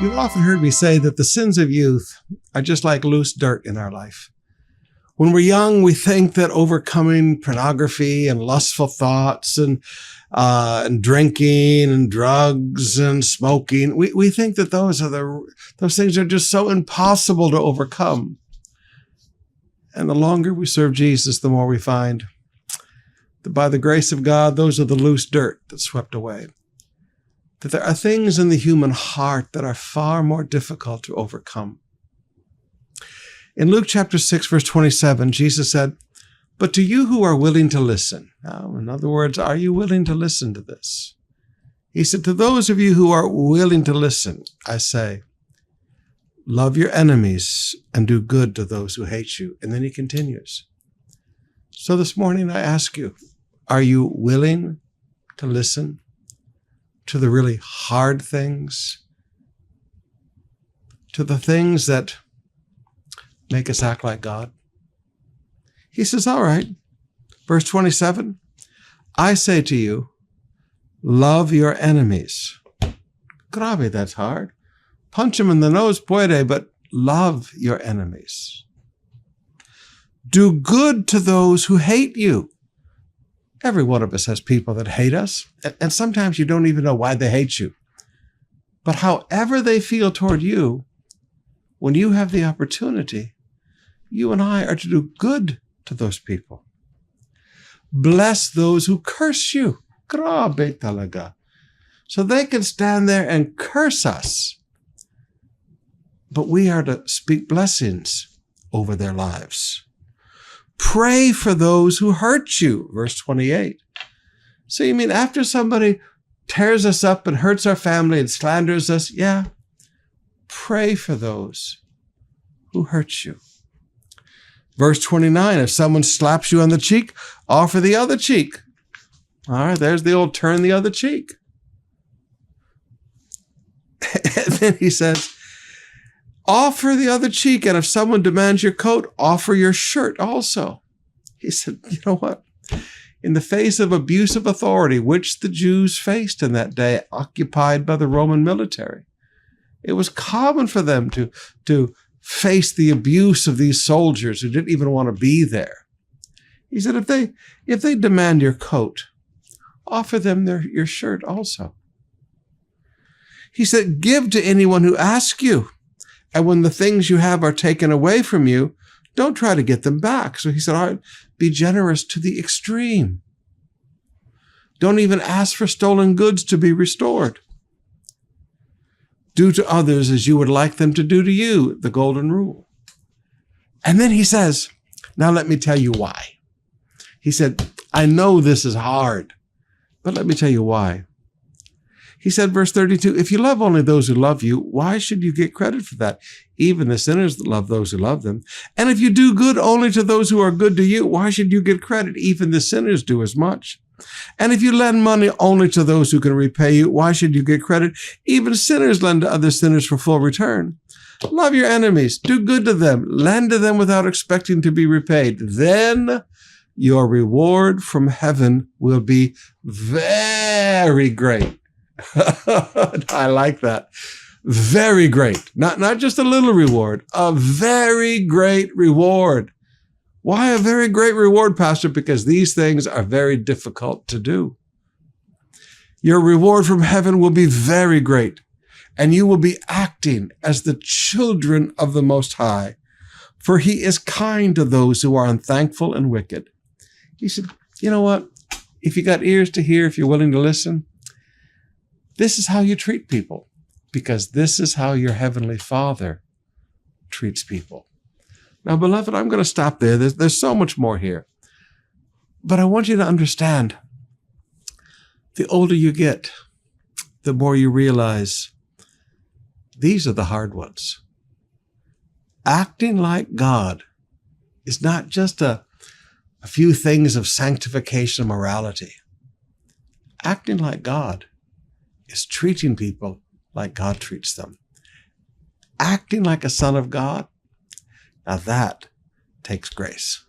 You've often heard me say that the sins of youth are just like loose dirt in our life. When we're young, we think that overcoming pornography and lustful thoughts and drinking and drugs and smoking, we think that those things are just so impossible to overcome. And the longer we serve Jesus, the more we find that by the grace of God, those are the loose dirt that's swept away. That there are things in the human heart that are far more difficult to overcome. In Luke chapter 6, verse 27, Jesus said, "But to you who are willing to listen." Now, in other words, are you willing to listen to this? He said, "To those of you who are willing to listen, I say, love your enemies and do good to those who hate you." And then he continues. So this morning I ask you, are you willing to listen to the really hard things, to the things that make us act like God? He says, all right, verse 27, "I say to you, love your enemies." Grabe, that's hard. Punch them in the nose, puede, but love your enemies. "Do good to those who hate you." Every one of us has people that hate us, and sometimes you don't even know why they hate you. But however they feel toward you, when you have the opportunity, you and I are to do good to those people. "Bless those who curse you." Grabe talaga. So they can stand there and curse us, but we are to speak blessings over their lives. "Pray for those who hurt you." Verse 28. So you mean after somebody tears us up and hurts our family and slanders us, yeah, pray for those who hurt you. Verse 29, if someone slaps you on the cheek, offer the other cheek. All right, there's the old turn the other cheek. And then he says, offer the other cheek, and if someone demands your coat, offer your shirt also. He said, you know what? In the face of abusive authority, which the Jews faced in that day, occupied by the Roman military, it was common for them to face the abuse of these soldiers who didn't even want to be there. He said, if they demand your coat, offer them your shirt also. He said, give to anyone who asks you. And when the things you have are taken away from you, don't try to get them back. So he said, all right, be generous to the extreme. Don't even ask for stolen goods to be restored. Do to others as you would like them to do to you, the golden rule. And then he says, now let me tell you why. He said, I know this is hard, but let me tell you why. He said, verse 32, if you love only those who love you, why should you get credit for that? Even the sinners love those who love them. And if you do good only to those who are good to you, why should you get credit? Even the sinners do as much. And if you lend money only to those who can repay you, why should you get credit? Even sinners lend to other sinners for full return. Love your enemies, do good to them, lend to them without expecting to be repaid. Then your reward from heaven will be very great. I like that. Very great. Not just a little reward, a very great reward. Why a very great reward, Pastor? Because these things are very difficult to do. Your reward from heaven will be very great, and you will be acting as the children of the Most High, for he is kind to those who are unthankful and wicked. He said, you know what? If you got ears to hear, if you're willing to listen, this is how you treat people, because this is how your Heavenly Father treats people. Now, beloved, I'm going to stop there. There's so much more here. But I want you to understand, the older you get, the more you realize these are the hard ones. Acting like God is not just a few things of sanctification and morality. Acting like God is treating people like God treats them. Acting like a son of God, now that takes grace.